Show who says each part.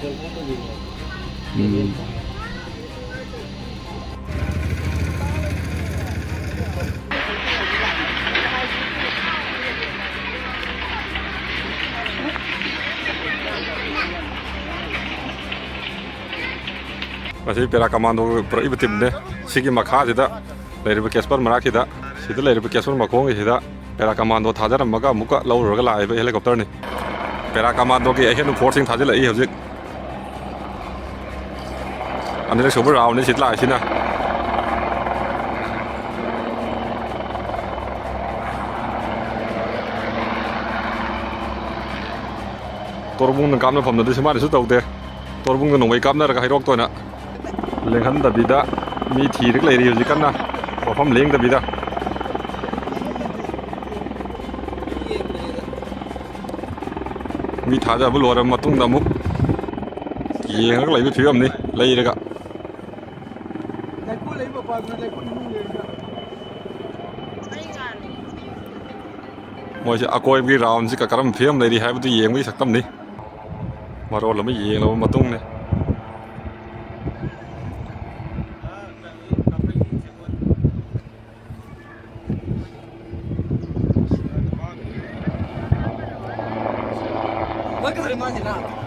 Speaker 1: Masih pera kamando pura tim ne sigi makha sida leiriba kesper marakida sida leiriba kesper makong sida pera kamando thajar maga muka lauraga laiba helicopter ni pera kamando ki ahen forcing thajil ai hojik anile super round ni sitla sina torbung kamna phomna de sima su tawde torbung no ngai kamna ra hairok toina lenghan da bida mi thirik leiri hojik kanna phom leng da bida mi thaja bu lora matung da muk yeng ga leibi phiam ni leiraga moi se akoi bi round si ka karam phiam leiri hai bu yeng bi saktam ni maro la mi yeng lo matung ne
Speaker 2: What kind of money now?